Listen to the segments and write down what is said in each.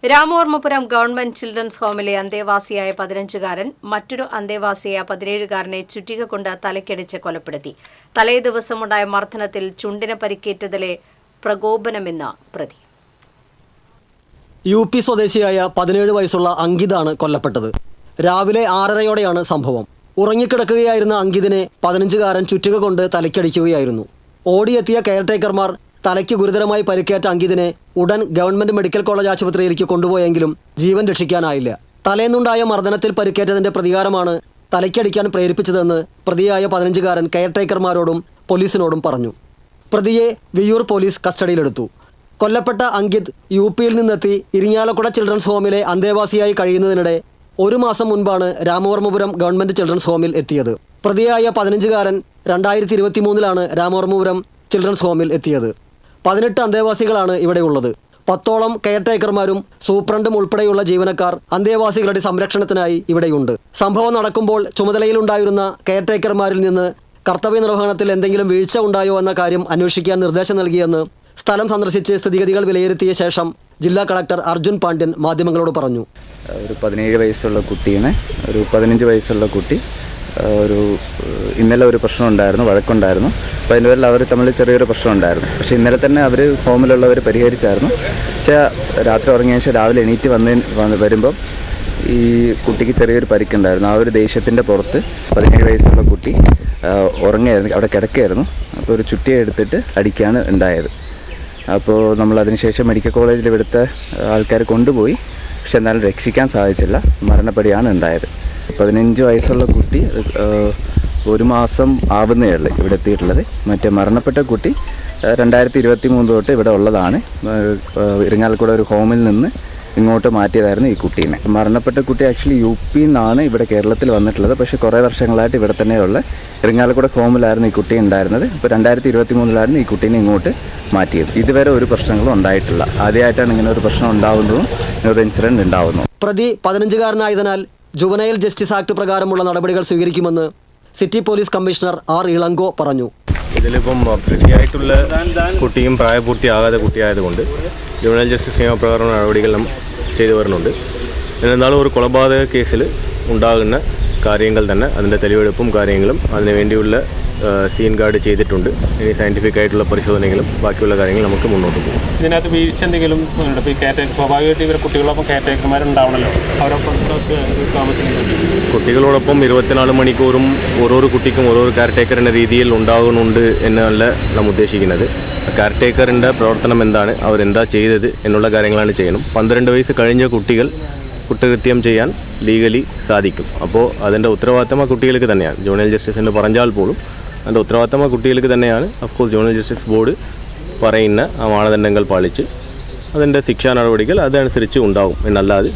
Ramavarmapuram government children's ഹോമിലെ അന്തേവാസിയായ 15-കാരൻ മറ്റൊരു അന്തേവാസിയായ 17-കാരനെ ചുറ്റിക കൊണ്ട് തലയ്ക്കടിച്ച് കൊലപ്പെടുത്തി. തലേ ദിവസമുണ്ടായ മർദ്ദനത്തിൽ ചുണ്ടിന് പരിക്കേറ്റതിലെ പ്രകോപനമെന്ന പ്രതി. UP സ്വദേശിയായ 17 വയസ്സുള്ള അങ്കിതാണ് കൊല്ലപ്പെട്ടത്. രാവിലെ 6:30യോടെയാണ് സംഭവം. ഉറങ്ങിക്കിടക്കുകയായിരുന്ന അങ്കിതിനെ 15-കാരൻ ചുറ്റിക കൊണ്ട് തലയ്ക്കടിക്കുകയായിരുന്നു. ഓടിയെത്തിയ കെയർടേക്കർമാർ തലയ്ക്ക് ഗുരുതരമായി പരിക്കേറ്റ അങ്കിതിനെ ഉടൻ ഗവൺമെന്റ് മെഡിക്കൽ കോളേജ് ആശുപത്രിയിലേക്ക് കൊണ്ടുപോയെങ്കിലും ജീവൻ രക്ഷിക്കാനായില്ല. തലേന്നുണ്ടായ മർദ്ദനത്തിൽ പരിക്കേറ്റതിന്റെ പ്രതികാരമാണ് തലയ്ക്കടിക്കാൻ പ്രേരിപ്പിച്ചതെന്ന് പ്രതിയായ 15-കാരൻ കെയർടേക്കർമാരോടും പോലീസിനോടും പറഞ്ഞു. പ്രതിയെ വിയ്യൂർ പോലീസ് കസ്റ്റഡിയിലെടുത്തു. കൊല്ലപ്പെട്ട അങ്കിത് UPയിൽ നിന്നെത്തി ഇരിങ്ങാലക്കുട ചിൽഡ്രൻസ് ഹോമിലെ അന്തേവാസിയായി കഴിയുന്നതിനിടെ 1 മാസം മുൻപാണ് രാമവർമ്മപുരം ഗവൺമെന്റ് ചിൽഡ്രൻസ് ഹോമിൽ എത്തിയത്. പ്രതിയായ 15-കാരൻ 2023-ലാണ് രാമവർമ്മപുരം ചിൽഡ്രൻസ് ഹോമിൽ എത്തിയത്. 18 അന്തേവാസികളാണ് ഇവിടെയുള്ളത്. 10ഓളം കെയർടേക്കർമാരും സൂപ്രണ്ടും ഉൾപ്പെടെയുള്ള ജീവനക്കാർ അന്തേവാസികളുടെ സംരക്ഷണത്തിനായി ഇവിടെയുണ്ട്. സംഭവം നടക്കുമ്പോൾ ചുമതലയിലുണ്ടായിരുന്ന കെയർടേക്കർമാരിൽ നിന്ന് കർത്തവ്യ നിർവഹണത്തിൽ എന്തെങ്കിലും വീഴ്ച ഉണ്ടായോ എന്ന കാര്യം അന്വേഷിക്കാൻ നിർദ്ദേശം നൽകിയെന്ന് സ്ഥലം സന്ദർശിച്ച് സ്ഥിതിഗതികൾ വിലയിരുത്തിയ ശേഷം ജില്ലാ കളക്ടർ അർജുൻ പാണ്ഡ്യൻ മാധ്യമങ്ങളോട് പറഞ്ഞു. ഒരു 17 വയസ്സുള്ള കുട്ടീനെ ഒരു 15 വയസ്സുള്ള കുട്ടി ഇന്നലെ ഒരു പ്രശ്നം ഉണ്ടായിരുന്നു, വഴക്കുണ്ടായിരുന്നു. അപ്പോൾ അതിൻ്റെ പേരിൽ അവർ തമ്മിൽ ചെറിയൊരു പ്രശ്നം ഉണ്ടായിരുന്നു. പക്ഷേ ഇന്നലെ തന്നെ അവർ ഹോമിലുള്ളവർ പരിഹരിച്ചായിരുന്നു. പക്ഷേ രാത്രി ഉറങ്ങിയ ശേഷം രാവിലെ എണീറ്റ് വരുമ്പം ഈ കുട്ടിക്ക് ചെറിയൊരു പരിക്കുണ്ടായിരുന്നു. ആ ഒരു ദേഷ്യത്തിൻ്റെ പുറത്ത് 17 വയസ്സുള്ള കുട്ടി ഉറങ്ങായിരുന്നു, അവിടെ കിടക്കുകയായിരുന്നു. അപ്പോൾ ഒരു ചുറ്റിയെ എടുത്തിട്ട് അടിക്കുകയാണ് ഉണ്ടായത്. അപ്പോൾ നമ്മൾ അതിനുശേഷം മെഡിക്കൽ കോളേജിൽ ഇവിടുത്തെ ആൾക്കാർ കൊണ്ടുപോയി. പക്ഷെ എന്നാലും രക്ഷിക്കാൻ സാധിച്ചില്ല, മരണപ്പെടുകയാണ് ഉണ്ടായത്. 15 വയസ്സുള്ള കുട്ടി 1 മാസം ആവുന്നേ ഉള്ളൂ ഇവിടെ എത്തിയിട്ടുള്ളത്. മറ്റേ മരണപ്പെട്ട കുട്ടി 2023 തൊട്ട് ഇവിടെ ഉള്ളതാണ്. ഇരിങ്ങാലക്കുട ഒരു ഹോമിൽ നിന്ന് ഇങ്ങോട്ട് മാറ്റിയതായിരുന്നു ഈ കുട്ടീനെ. മരണപ്പെട്ട കുട്ടി ആക്ച്വലി UPയിൽ നിന്നാണ് ഇവിടെ കേരളത്തിൽ വന്നിട്ടുള്ളത്. പക്ഷേ കുറേ വർഷങ്ങളായിട്ട് ഇവിടെ തന്നെയുള്ള ഇരിങ്ങാലക്കുട ഹോമിലായിരുന്നു ഈ കുട്ടി ഉണ്ടായിരുന്നത്. ഇപ്പോൾ 2023-ലാണ് ഈ കുട്ടീനെ ഇങ്ങോട്ട് മാറ്റിയത്. ഇതുവരെ ഒരു പ്രശ്നങ്ങളും ഉണ്ടായിട്ടില്ല. ആദ്യമായിട്ടാണ് ഇങ്ങനെ ഒരു പ്രശ്നം ഉണ്ടാവുന്നതും ഇങ്ങനൊരു ഇൻസിഡൻറ്റ് ഉണ്ടാവുന്നു. പ്രതി 15-കാരനായതിനാൽ ജുവനൈൽ ജസ്റ്റിസ് ആക്ട് പ്രകാരമുള്ള നടപടികൾ സ്വീകരിക്കുമെന്ന് city police commissioner R. Ilango പറഞ്ഞു. ഇതിലിപ്പം പ്രതിയായിട്ടുള്ള കുട്ടിയും പ്രായപൂർത്തിയാകാതെ കുട്ടിയായതുകൊണ്ട് ജുവനൈൽ ജസ്റ്റിസ് നിയമപ്രകാരം നടപടികൾ ചെയ്തു വരുന്നുണ്ട്. എന്നാലും ഒരു കൊലപാതക കേസിൽ ഉണ്ടാകുന്ന കാര്യങ്ങൾ തന്നെ അതിൻ്റെ തെളിവെടുപ്പും കാര്യങ്ങളും അതിനു വേണ്ടിയുള്ള സീൻ ഗാർഡ് ചെയ്തിട്ടുണ്ട്. ഇനി സയൻറ്റിഫിക് ആയിട്ടുള്ള പരിശോധനകളും ബാക്കിയുള്ള കാര്യങ്ങൾ നമുക്ക് മുന്നോട്ട് പോകും. ഇതിനകത്ത് വീഴ്ച എന്തെങ്കിലും ഇപ്പോൾ ഈ സ്വാഭാവികമായിട്ട് ഇവർ കുട്ടികളോടൊപ്പം കെയർടേക്കർമാരുണ്ടാവണമല്ലോ, അവരൊപ്പം താമസിക്കുന്നുണ്ട്. കുട്ടികളോടൊപ്പം 24 മണിക്കൂറും ഓരോരോ കുട്ടിക്കും ഓരോരോ കെയർടേക്കറിൻ്റെ രീതിയിൽ ഉണ്ടാകുന്നുണ്ട് എന്നല്ല നാം ഉദ്ദേശിക്കുന്നത്. കെയർടേക്കറിൻ്റെ പ്രവർത്തനം എന്താണ്, അവരെന്താ ചെയ്തത് എന്നുള്ള കാര്യങ്ങളാണ് ചെയ്യണം. 12 വയസ്സ് കഴിഞ്ഞ കുട്ടികൾ കുറ്റകൃത്യം ചെയ്യാൻ ലീഗലി സാധിക്കും. അപ്പോൾ അതിൻ്റെ ഉത്തരവാദിത്തം ആ കുട്ടികൾക്ക് തന്നെയാണ്. ജുവനൈൽ ജസ്റ്റിസ് എന്ന് പറഞ്ഞാൽ പോലും അതിൻ്റെ ഉത്തരവാദിത്തം ആ കുട്ടികൾക്ക് തന്നെയാണ്. അഫ്കോഴ്സ് ജുവനൈൽ ജസ്റ്റിസ് ബോർഡ് പറയുന്ന ആ മാനദണ്ഡങ്ങൾ പാലിച്ച് അതിൻ്റെ ശിക്ഷാ നടപടികൾ അതനുസരിച്ച് ഉണ്ടാവും എന്നല്ലാതെ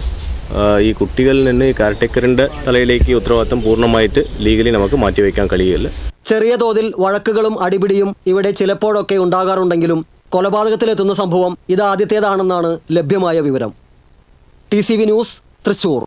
ഈ കുട്ടികളിൽ നിന്ന് ഈ കെയർടേക്കറിൻ്റെ തലയിലേക്ക് ഉത്തരവാദിത്തം പൂർണ്ണമായിട്ട് ലീഗലി നമുക്ക് മാറ്റിവെക്കാൻ കഴിയില്ല. ചെറിയ തോതിൽ വഴക്കുകളും അടിപിടിയും ഇവിടെ ചിലപ്പോഴൊക്കെ ഉണ്ടാകാറുണ്ടെങ്കിലും കൊലപാതകത്തിലെത്തുന്ന സംഭവം ഇതാദ്യത്തേതാണെന്നാണ് ലഭ്യമായ വിവരം. TCV news, Thrissur.